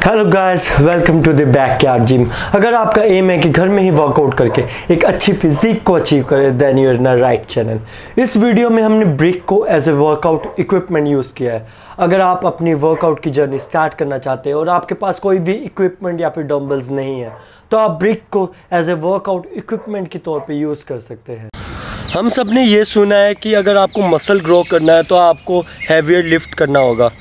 Hello guys, welcome to the backyard gym. अगर आपका M है कि घर में ही वर्कआउट करके एक अच्छी फिजिक को अचीव करें, then you are in right channel. इस वीडियो में हमने ब्रिक को as a workout equipment use किया है। अगर आप अपनी वर्कआउट की जर्नी स्टार्ट करना चाहते हैं और आपके पास कोई भी इक्विपमेंट या फिर डम्बल्स नहीं है, तो आप ब्रिक को एज ए वर्कआउट इक्विपमेंट के तौर पर यूज़ कर सकते हैं। हम सब ने ये सुना है कि अगर आपको मसल ग्रो करना है तो आपको हैवियर लिफ्ट करना होगा,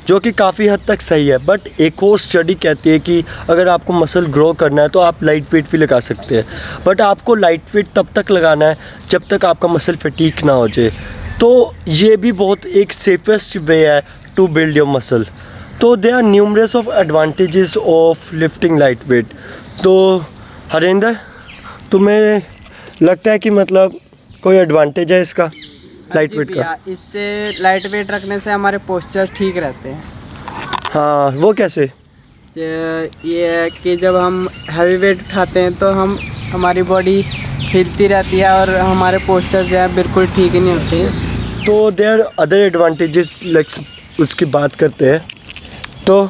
जो कि काफ़ी हद तक सही है। बट एक और स्टडी कहती है कि अगर आपको मसल ग्रो करना है तो आप लाइट वेट भी लगा सकते हैं, बट आपको लाइट वेट तब तक लगाना है जब तक आपका मसल फटीक ना हो जाए। तो ये भी बहुत एक सेफेस्ट वे है टू बिल्ड योर मसल। तो they are numerous of advantages of lifting light weight. तो हरिंदर, तुम्हें लगता है कि मतलब कोई एडवांटेज है इसका लाइट वेट का? इससे लाइट वेट रखने से हमारे पोस्चर ठीक रहते हैं। हाँ, वो कैसे? ये है कि जब हम हैवी वेट उठाते हैं तो हमारी बॉडी हिलती रहती है और हमारे पोस्चर जो है बिल्कुल ठीक ही नहीं होते। तो देयर अदर एडवांटेजेस, लाइक उसकी बात करते हैं। तो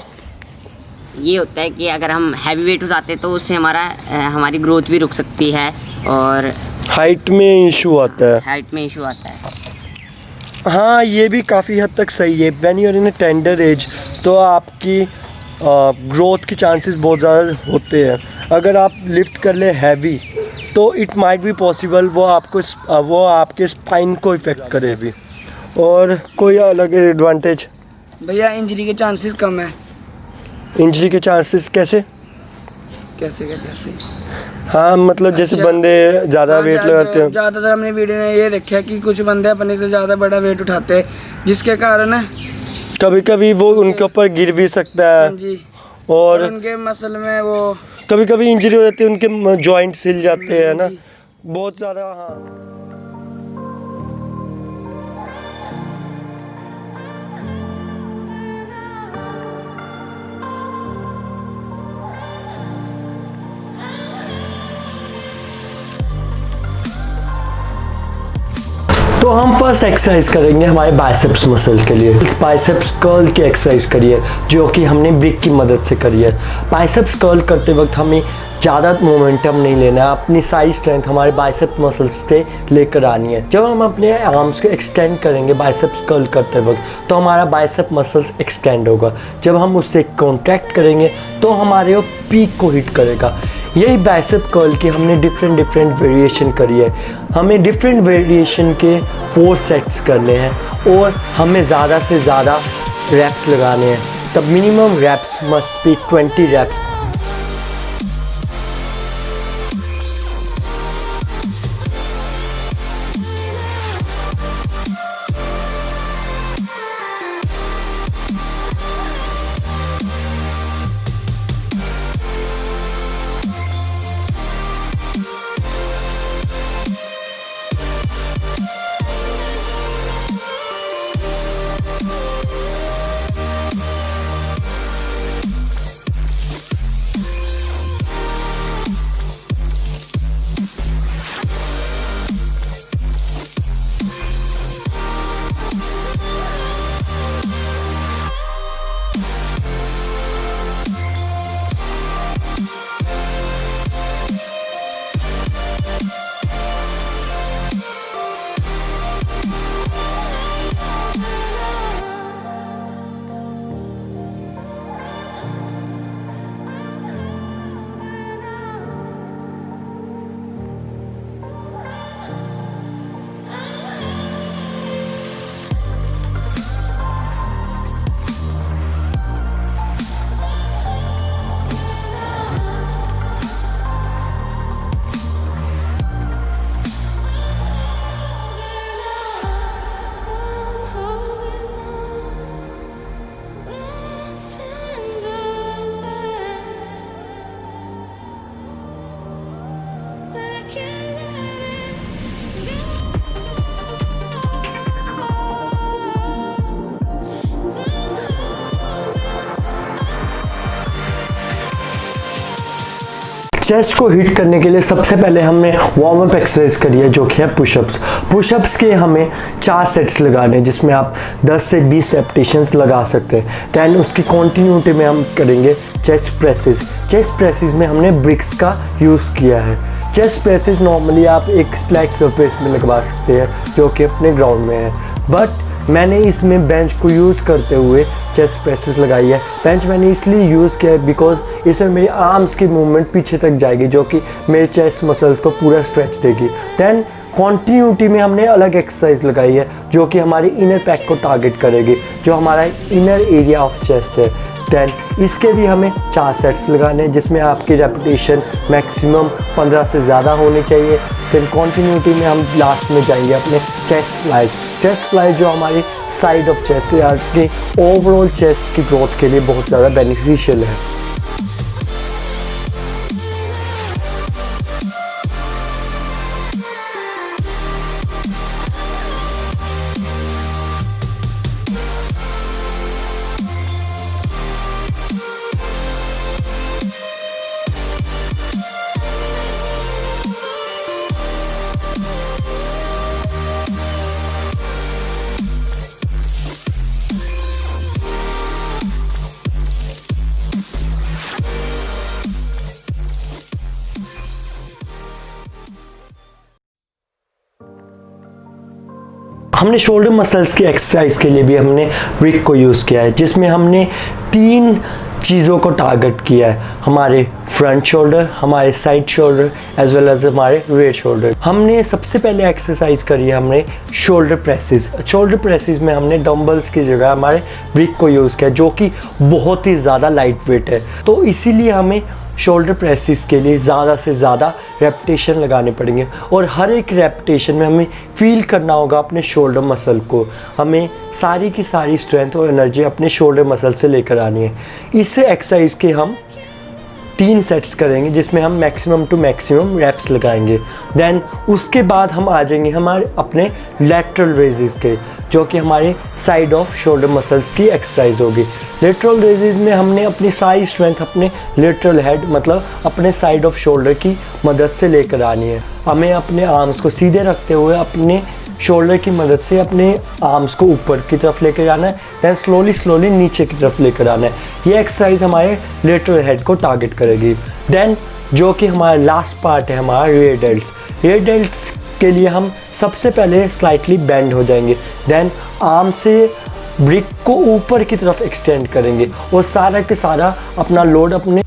ये होता है कि अगर हम हैवी वेट उठाते हैं तो उससे हमारी ग्रोथ भी रुक सकती है और हाइट में इशू आता है। हाइट में इशू आता है। हाँ, ये भी काफ़ी हद तक सही है। When you are in a tender age तो आपकी ग्रोथ के चांसेस बहुत ज़्यादा होते हैं। अगर आप लिफ्ट कर ले हैवी तो इट माइट बी पॉसिबल वो आपके स्पाइन को इफ़ेक्ट करे भी। और कोई अलग एडवांटेज? भैया इंजरी के चांसेस कम है। इंजरी के चांसेस कैसे? कैसे हाँ, मतलब जैसे बंदे ज़्यादा वेट लगाते हैं। ज़्यादातर हमने वीडियो में ये देखा कि कुछ बंदे अपने से ज़्यादा बड़ा वेट उठाते हैं, जिसके कारण कभी कभी वो उनके ऊपर गिर भी सकता है जी, और उनके मसल में वो कभी कभी इंजरी हो जाती है, उनके जॉइंट्स हिल जाते हैं ना बहुत ज़्यादा। हाँ, तो हम फर्स्ट एक्सरसाइज करेंगे हमारे बाइसेप्स मसल के लिए। बाइसेप्स कर्ल की एक्सरसाइज करिए, जो कि हमने ब्रिक की मदद से करी है। बाइसेप्स कर्ल करते वक्त हमें ज़्यादा मोमेंटम नहीं लेना है, अपनी सारी स्ट्रेंथ हमारे बाइसेप मसल्स से लेकर आनी है। जब हम अपने आर्म्स को एक्सटेंड करेंगे बाइसेप्स कर्ल करते वक्त, तो हमारा बाइसेप मसल्स एक्सटेंड होगा। जब हम उससे कॉन्ट्रैक्ट करेंगे तो हमारे वो पीक को हिट करेगा। यही बाइसेप कर्ल की हमने डिफरेंट वेरिएशन करी है। हमें डिफरेंट वेरिएशन के 4 सेट्स करने हैं और हमें ज़्यादा से ज़्यादा रैप्स लगाने हैं। तब minimum reps must be 20 reps. Chest को हिट करने के लिए सबसे पहले हमने वार्म अप एक्सरसाइज करी है, जो कि है पुशअप्स। पुशअप्स के हमें 4 सेट्स लगाने हैं, जिसमें आप 10 से 20 रेपिटेशंस लगा सकते हैं। दैन उसकी कॉन्टिन्यूटी में हम करेंगे चेस्ट प्रेसेस। चेस्ट प्रेसेस में हमने ब्रिक्स का यूज़ किया है। चेस्ट प्रेसेस नॉर्मली आप एक फ्लैट सरफेस में लगवा सकते हैं, जो कि अपने ग्राउंड में है, बट मैंने इसमें बेंच को यूज़ करते हुए चेस्ट प्रेसेस लगाई है। बेंच मैंने इसलिए यूज़ किया है बिकॉज इसमें मेरी आर्म्स की मूवमेंट पीछे तक जाएगी, जो कि मेरे चेस्ट मसल्स को पूरा स्ट्रेच देगी। दैन कॉन्टिन्यूटी में हमने अलग एक्सरसाइज लगाई है, जो कि हमारी इनर पैक को टारगेट करेगी, जो हमारा इनर एरिया ऑफ चेस्ट है। दैन इसके भी हमें 4 सेट्स लगाने हैं, जिसमें आपकी रेपिटेशन मैक्सिमम 15 से ज़्यादा होनी चाहिए। फिर कॉन्टिन्यूटी में हम लास्ट में जाएंगे अपने चेस्ट फ्लाइज। चेस्ट फ्लाइज जो हमारी साइड ऑफ चेस्ट या कि ओवरऑल चेस्ट की ग्रोथ के लिए बहुत ज़्यादा बेनिफिशियल है। हमने शोल्डर मसल्स की एक्सरसाइज के लिए भी हमने ब्रिक को यूज़ किया है, जिसमें हमने 3 चीज़ों को टारगेट किया है। हमारे फ्रंट शोल्डर, हमारे side shoulder as well as हमारे रेयर शोल्डर। हमने सबसे पहले एक्सरसाइज करी है हमने शोल्डर प्रेसेस। शोल्डर प्रेसेस में हमने डंबल्स की जगह हमारे ब्रिक को यूज़ किया, जो कि बहुत ही ज़्यादा लाइट वेट है। तो इसीलिए हमें शोल्डर प्रेसेस के लिए ज़्यादा से ज़्यादा रेपिटेशन लगाने पड़ेंगे, और हर एक रेपिटेशन में हमें फील करना होगा अपने शोल्डर मसल को। हमें सारी की सारी स्ट्रेंथ और एनर्जी अपने शोल्डर मसल से लेकर आनी है। इस एक्सरसाइज के हम 3 सेट्स करेंगे, जिसमें हम मैक्सिमम टू मैक्सिमम रैप्स लगाएंगे। देन उसके बाद हम आ जाएंगे हमारे अपने लैटरल रेजेस के, जो कि हमारे साइड ऑफ शोल्डर मसल्स की एक्सरसाइज होगी। लेटरल रेजेस में हमने अपनी सारी स्ट्रेंथ अपने लेटरल हेड मतलब अपने साइड ऑफ शोल्डर की मदद से लेकर आनी है। हमें अपने आर्म्स को सीधे रखते हुए अपने शोल्डर की मदद से अपने आर्म्स को ऊपर की तरफ लेकर जाना है, दैन स्लोली नीचे की तरफ लेकर आना है। ये एक्सरसाइज हमारे लेटरल हेड को टारगेट करेगी। देन जो कि हमारा लास्ट पार्ट है हमारा रियर डेल्ट्स। रियर डेल्ट्स के लिए हम सबसे पहले स्लाइटली बेंड हो जाएंगे, देन आर्म से ब्रिक को ऊपर की तरफ एक्सटेंड करेंगे और सारा के सारा अपना लोड अपने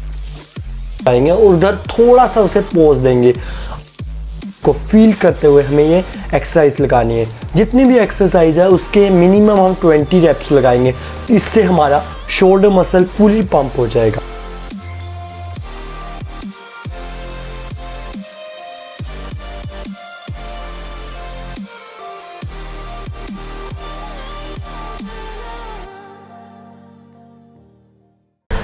आएंगे और उधर थोड़ा सा उसे पोज देंगे। को फील करते हुए हमें ये एक्सरसाइज लगानी है। जितनी भी एक्सरसाइज है उसके मिनिमम हम 20 रेप्स लगाएंगे, इससे हमारा शोल्डर मसल फुली पंप हो जाएगा।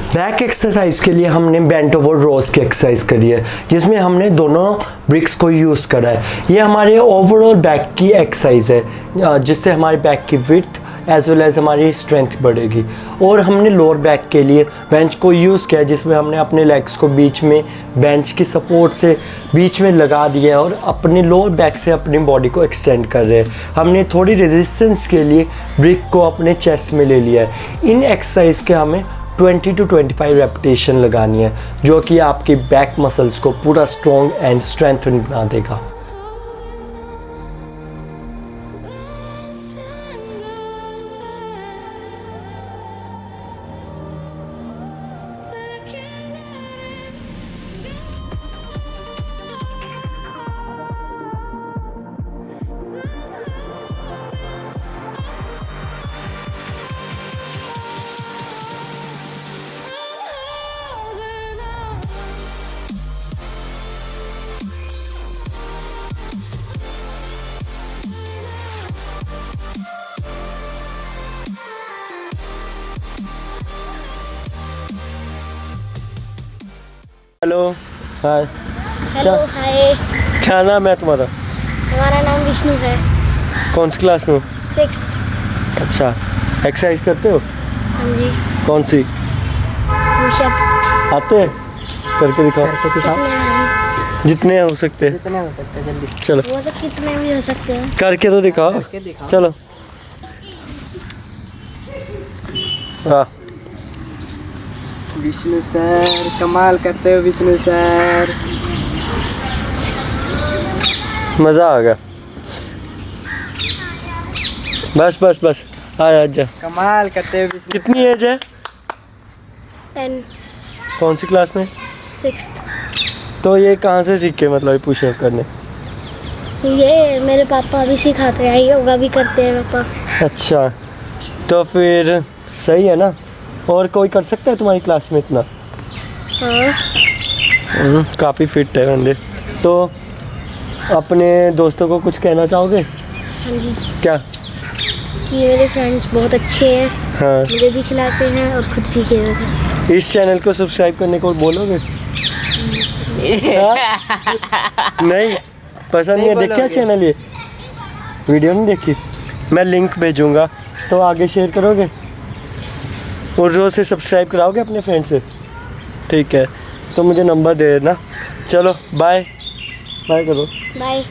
बैक एक्सरसाइज के लिए हमने बेंट ओवर रोज की एक्सरसाइज करी है, जिसमें हमने दोनों ब्रिक्स को यूज़ करा है। ये हमारे ओवरऑल बैक की एक्सरसाइज है, जिससे हमारी बैक की विड्थ एज वेल एज हमारी स्ट्रेंथ बढ़ेगी। और हमने लोअर बैक के लिए बेंच को यूज़ किया, जिसमें हमने अपने लेग्स को बीच में बेंच की सपोर्ट से बीच में लगा दिया और अपने लोअर बैक से अपनी बॉडी को एक्सटेंड कर रहे हैं। हमने थोड़ी रेजिस्टेंस के लिए ब्रिक को अपने चेस्ट में ले लिया है। इन एक्सरसाइज के हमें 20 to 25 रेपिटेशन लगानी है, जो कि आपकी बैक मसल्स को पूरा स्ट्रॉन्ग एंड स्ट्रेंथन बना देगा। Hello hi. Hello hi. क्या नाम है तुम्हारा? हमारा नाम विष्णु है। कौन सी क्लास में हो? 6th। अच्छा, एक्सरसाइज करते हो? हाँ जी। कौन सी? पुशअप। आते हैं? करके दिखाओ, जितने हो सकते हैं। जितने हो सकते हैं जल्दी चलो वो तो कितने भी हो सकते हैं। करके तो दिखाओ, करके दिखाओ। चलो। हाँ विष्णु सर कमाल करते हो विष्णु सर। मज़ा आ गया। बस बस बस जा। कमाल करते हो विष्णु। कितनी एज है? 10, कौन सी क्लास में? 6th। तो ये कहाँ से सीखे, मतलब पुशअप करने? ये मेरे पापा भी सिखाते हैं, योगा भी करते हैं पापा। अच्छा, तो फिर सही है ना। और कोई कर सकता है तुम्हारी क्लास में इतना? हाँ। काफ़ी फिट है बंदे। तो अपने दोस्तों को कुछ कहना चाहोगे? हाँ जी, क्या? कि मेरे फ्रेंड्स बहुत अच्छे हैं, हाँ, मुझे भी खिलाते हैं और खुद भी खेलते हैं। इस चैनल को सब्सक्राइब करने को बोलोगे? हाँ? नहीं पसंद नहीं है। देख क्या बोलोगे। चैनल ये? वीडियो नहीं देखी? मैं लिंक भेजूंगा, तो आगे शेयर करोगे और रोज़ से सब्सक्राइब कराओगे अपने फ्रेंड से? ठीक है, तो मुझे नंबर दे देना। चलो बाय बाय करो। बाय।